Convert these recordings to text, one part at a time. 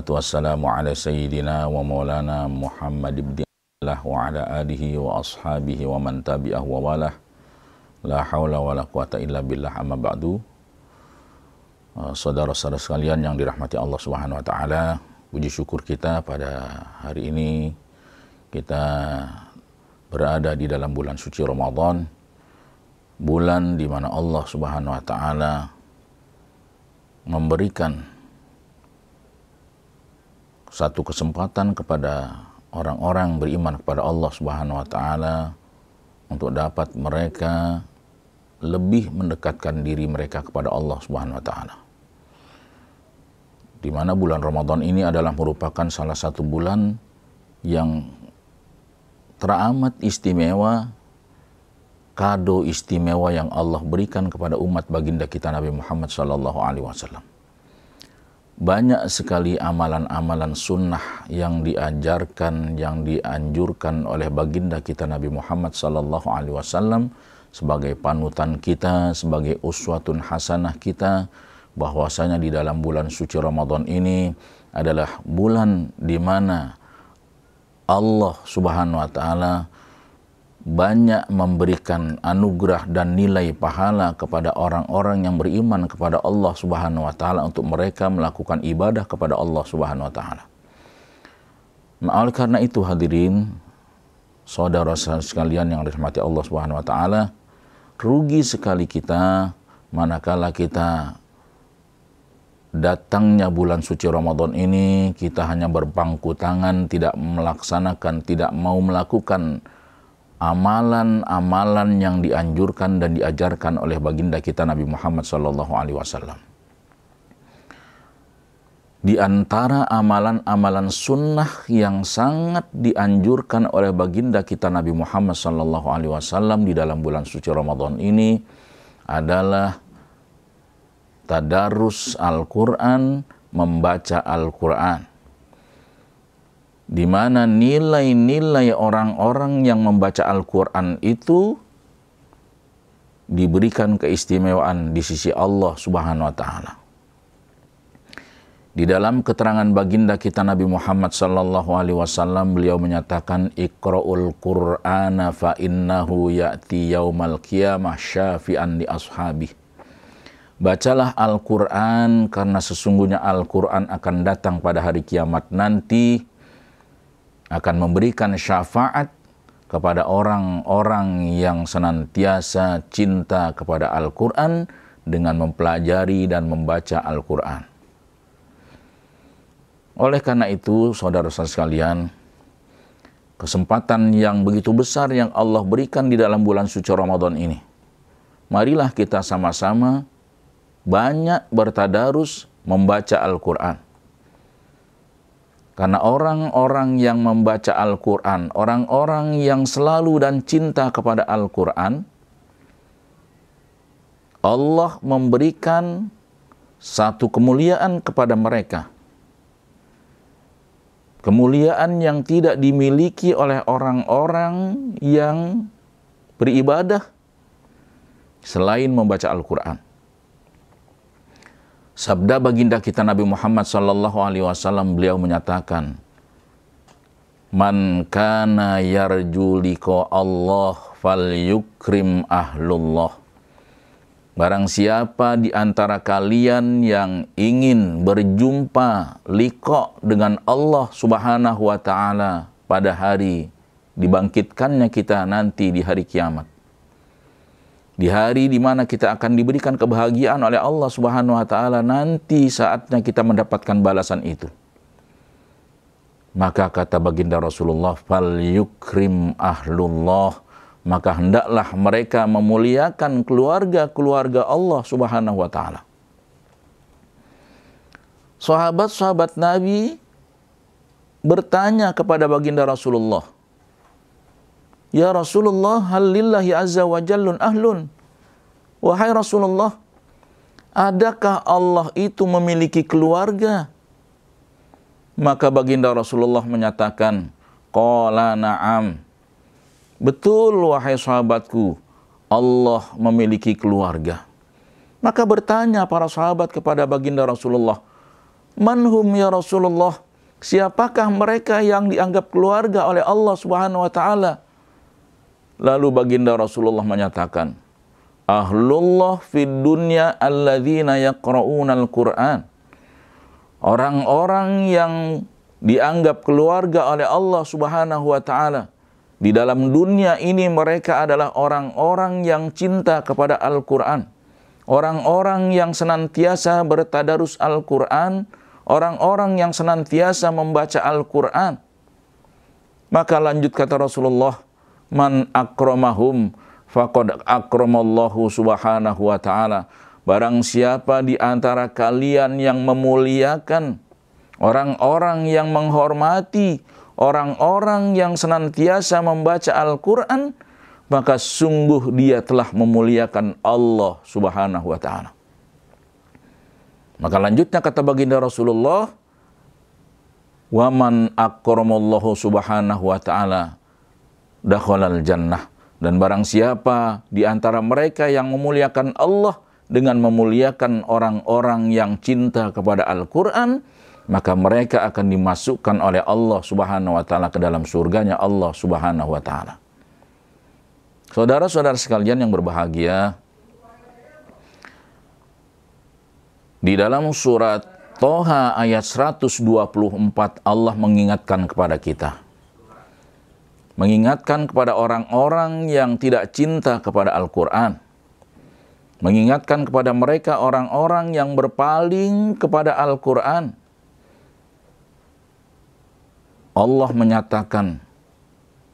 Wassalatu wassalamu ala sayyidina wa maulana Muhammad ibn Abdillah wa ala alihi wa ashabihi wa man tabi'ahu wa walah. La hawla wa la quwata illa billah, amma ba'du. Saudara-saudara sekalian yang dirahmati Allah Subhanahu wa taala, puji syukur kita pada hari ini kita berada di dalam bulan suci Ramadan, bulan di mana Allah Subhanahu wa taala memberikan satu kesempatan kepada orang-orang beriman kepada Allah Subhanahu wa taala untuk dapat mereka lebih mendekatkan diri mereka kepada Allah Subhanahu wa taala. Di mana bulan Ramadan ini adalah merupakan salah satu bulan yang teramat istimewa, kado istimewa yang Allah berikan kepada umat baginda kita Nabi Muhammad SAW. Banyak sekali amalan-amalan sunnah yang diajarkan, yang dianjurkan oleh baginda kita Nabi Muhammad SAW sebagai panutan kita, sebagai uswatun hasanah kita, bahwasanya di dalam bulan suci Ramadan ini adalah bulan di mana Allah Subhanahu wa taala banyak memberikan anugerah dan nilai pahala kepada orang-orang yang beriman kepada Allah Subhanahu wa taala untuk mereka melakukan ibadah kepada Allah Subhanahu wa taala. Oleh karena itu hadirin, saudara-saudara sekalian yang dirahmati Allah Subhanahu wa taala, rugi sekali kita manakala kita datangnya bulan suci Ramadan ini kita hanya berpangku tangan, tidak melaksanakan, tidak mau melakukan amalan-amalan yang dianjurkan dan diajarkan oleh baginda kita Nabi Muhammad SAW. Di antara amalan-amalan sunnah yang sangat dianjurkan oleh baginda kita Nabi Muhammad SAW di dalam bulan suci Ramadan ini adalah tadarus Al-Quran, membaca Al-Quran, di mana nilai-nilai orang-orang yang membaca Al-Quran itu diberikan keistimewaan di sisi Allah Subhanahu wa taala. Di dalam keterangan baginda kita Nabi Muhammad SAW, beliau menyatakan, Iqra'ul Qur'ana fa innahu ya'ti yaumal qiyamah syafi'an li ashabih. Bacalah Al-Quran karena sesungguhnya Al-Quran akan datang pada hari kiamat nanti, akan memberikan syafaat kepada orang-orang yang senantiasa cinta kepada Al-Quran dengan mempelajari dan membaca Al-Quran. Oleh karena itu, saudara-saudara sekalian, kesempatan yang begitu besar yang Allah berikan di dalam bulan suci Ramadan ini, marilah kita sama-sama banyak bertadarus membaca Al-Quran. Karena orang-orang yang membaca Al-Quran, orang-orang yang selalu dan cinta kepada Al-Quran, Allah memberikan satu kemuliaan kepada mereka. Kemuliaan yang tidak dimiliki oleh orang-orang yang beribadah selain membaca Al-Quran. Sabda baginda kita Nabi Muhammad SAW, beliau menyatakan, Man kana yarju liqa Allah falyukrim ahlullah. Barang siapa di antara kalian yang ingin berjumpa liqa dengan Allah Subhanahu wa taala pada hari dibangkitkannya kita nanti di hari kiamat, di hari di mana kita akan diberikan kebahagiaan oleh Allah Subhanahu wa taala, nanti saatnya kita mendapatkan balasan itu. Maka kata baginda Rasulullah, fal yukrim ahlullah, maka hendaklah mereka memuliakan keluarga-keluarga Allah Subhanahu wa taala. Sahabat-sahabat Nabi bertanya kepada baginda Rasulullah, Ya Rasulullah, hal lillahi azza wa jallun ahlun. Wahai Rasulullah, adakah Allah itu memiliki keluarga? Maka baginda Rasulullah menyatakan, Qala na'am. Betul wahai sahabatku, Allah memiliki keluarga. Maka bertanya para sahabat kepada baginda Rasulullah, Manhum ya Rasulullah? Siapakah mereka yang dianggap keluarga oleh Allah Subhanahu wa taala? Lalu baginda Rasulullah menyatakan, ahlullah fid dunya alladzina yaqra'una al-Qur'an. Orang-orang yang dianggap keluarga oleh Allah Subhanahu wa taala di dalam dunia ini, mereka adalah orang-orang yang cinta kepada Al-Qur'an. Orang-orang yang senantiasa bertadarus Al-Qur'an, orang-orang yang senantiasa membaca Al-Qur'an. Maka lanjut kata Rasulullah, man akramahum faqad akramallahu subhanahu wa ta'ala. Barang siapa di antara kalian yang memuliakan, orang-orang yang menghormati, orang-orang yang senantiasa membaca Al-Quran, maka sungguh dia telah memuliakan Allah Subhanahu wa ta'ala. Maka lanjutnya kata baginda Rasulullah, wa man akramallahu subhanahu wa ta'ala dakhalal jannah. Dan barang siapa di antara mereka yang memuliakan Allah dengan memuliakan orang-orang yang cinta kepada Al-Quran, maka mereka akan dimasukkan oleh Allah Subhanahu wa ta'ala ke dalam surganya Allah Subhanahu wa ta'ala. Saudara-saudara sekalian yang berbahagia, di dalam surat Toha ayat 124 Allah mengingatkan kepada kita. Mengingatkan kepada orang-orang yang tidak cinta kepada Al-Quran. Mengingatkan kepada mereka orang-orang yang berpaling kepada Al-Quran. Allah menyatakan,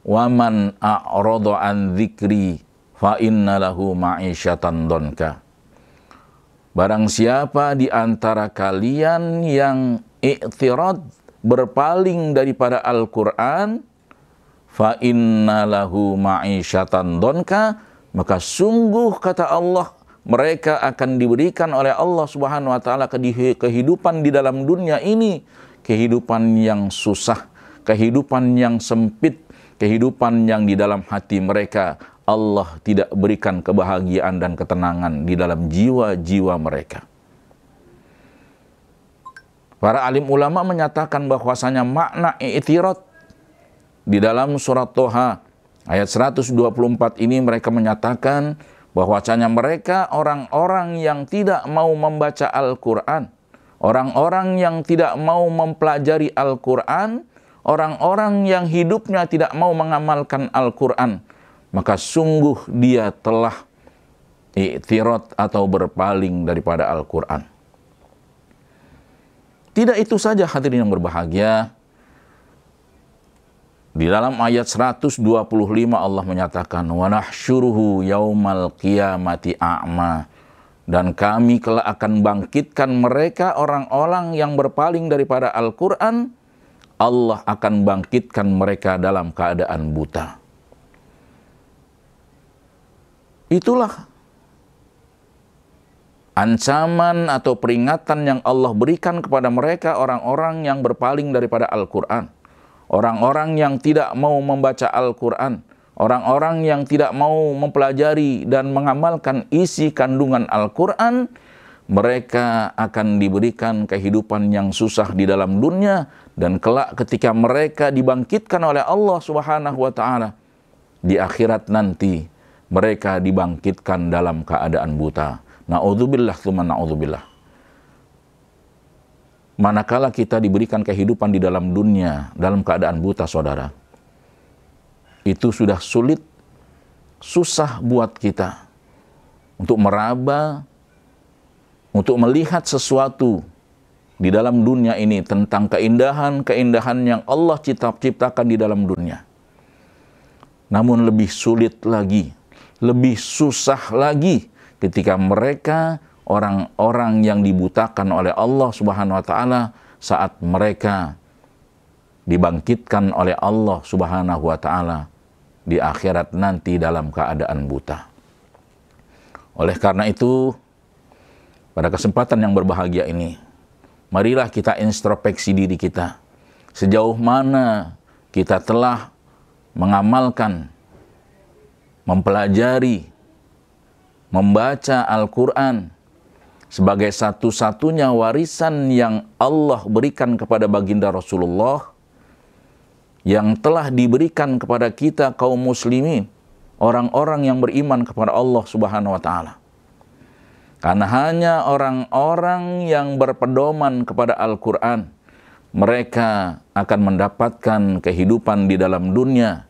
وَمَنْ أَعْرَضَ عَنْ ذِكْرِي فَإِنَّ لَهُ مَعِيشَةً ضَنْكَ. Barang siapa di antara kalian yang i'tirad, berpaling daripada Al-Quran, فَإِنَّ لَهُ مَعِيشَةً ضَنْكَ, maka sungguh kata Allah, mereka akan diberikan oleh Allah Subhanahu wa ta'ala kehidupan di dalam dunia ini, kehidupan yang susah, kehidupan yang sempit, kehidupan yang di dalam hati mereka Allah tidak berikan kebahagiaan dan ketenangan di dalam jiwa-jiwa mereka. Para alim ulama menyatakan bahwasanya makna i'tirad di dalam surat Toha ayat 124 ini, mereka menyatakan bahwasanya mereka orang-orang yang tidak mau membaca Al-Quran, orang-orang yang tidak mau mempelajari Al-Quran, orang-orang yang hidupnya tidak mau mengamalkan Al-Quran, maka sungguh dia telah i'tirad atau berpaling daripada Al-Quran. Tidak itu saja hadirin yang berbahagia. Di dalam ayat 125 Allah menyatakan, wa nahsyuruhu yaumal qiyamati a'ma, dan kami kelak akan bangkitkan mereka orang-orang yang berpaling daripada Al-Quran, Allah akan bangkitkan mereka dalam keadaan buta. Itulah ancaman atau peringatan yang Allah berikan kepada mereka orang-orang yang berpaling daripada Al-Quran. Orang-orang yang tidak mau membaca Al-Quran, orang-orang yang tidak mau mempelajari dan mengamalkan isi kandungan Al-Quran, mereka akan diberikan kehidupan yang susah di dalam dunia, dan kelak ketika mereka dibangkitkan oleh Allah Subhanahu wa ta'ala, di akhirat nanti mereka dibangkitkan dalam keadaan buta. Na'udzubillah tsumma na'udzubillah. Manakala kita diberikan kehidupan di dalam dunia dalam keadaan buta, saudara, itu sudah sulit, susah buat kita untuk meraba, untuk melihat sesuatu di dalam dunia ini tentang keindahan-keindahan yang Allah ciptakan di dalam dunia. Namun lebih sulit lagi, lebih susah lagi ketika mereka orang-orang yang dibutakan oleh Allah Subhanahu wa ta'ala saat mereka dibangkitkan oleh Allah Subhanahu wa ta'ala di akhirat nanti dalam keadaan buta. Oleh karena itu, pada kesempatan yang berbahagia ini, marilah kita introspeksi diri kita. Sejauh mana kita telah mengamalkan, mempelajari, membaca Al-Quran, sebagai satu-satunya warisan yang Allah berikan kepada baginda Rasulullah, yang telah diberikan kepada kita kaum muslimin, orang-orang yang beriman kepada Allah Subhanahu wa taala. Karena hanya orang-orang yang berpedoman kepada Al-Qur'an, mereka akan mendapatkan kehidupan di dalam dunia.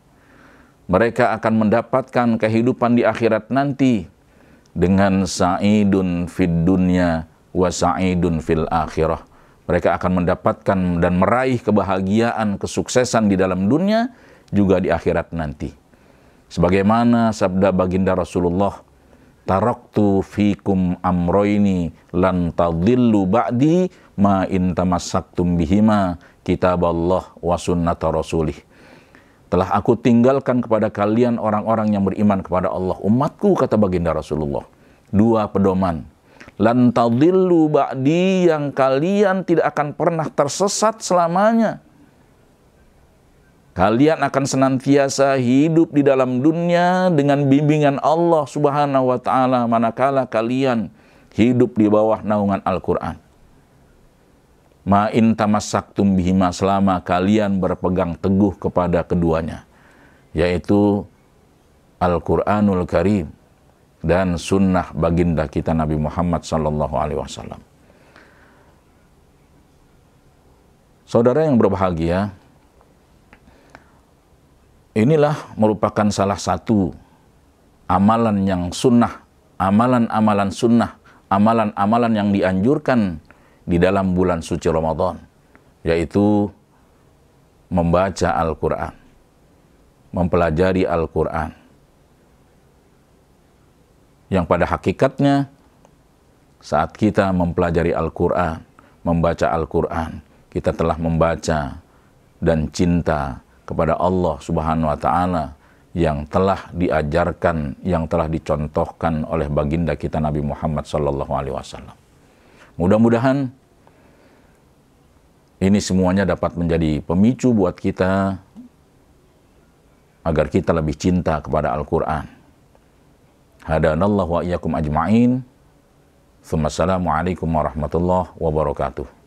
Mereka akan mendapatkan kehidupan di akhirat nanti dengan sa'idun fid dunya wa sa'idun fil akhirah. Mereka akan mendapatkan dan meraih kebahagiaan, kesuksesan di dalam dunia juga di akhirat nanti. Sebagaimana sabda baginda Rasulullah, taraktu fikum amroini lan tadillu ba'di ma in tamassaktum bihima kitaballah wa sunnata rasulih. Telah aku tinggalkan kepada kalian orang-orang yang beriman kepada Allah, umatku, kata baginda Rasulullah, dua pedoman. Lan tadillu ba'di, yang kalian tidak akan pernah tersesat selamanya. Kalian akan senantiasa hidup di dalam dunia dengan bimbingan Allah Subhanahu wa taala manakala kalian hidup di bawah naungan Al-Qur'an. Ma in tamassaktum bihima, selama kalian berpegang teguh kepada keduanya, yaitu Al-Qur'anul Karim dan sunnah baginda kita Nabi Muhammad sallallahu alaihi wasallam. Saudara yang berbahagia, inilah merupakan salah satu amalan yang sunnah, amalan-amalan sunnah, amalan-amalan yang dianjurkan di dalam bulan suci Ramadan, yaitu membaca Al-Quran, mempelajari Al-Quran, yang pada hakikatnya saat kita mempelajari Al-Quran, membaca Al-Quran, kita telah membaca dan cinta kepada Allah Subhanahu wa taala yang telah diajarkan, yang telah dicontohkan oleh baginda kita Nabi Muhammad sallallahu alaihi wasallam. Mudah-mudahan ini semuanya dapat menjadi pemicu buat kita agar kita lebih cinta kepada Al-Quran. Hadanallahu wa iyyakum ajma'in. Assalamualaikum warahmatullahi wabarakatuh.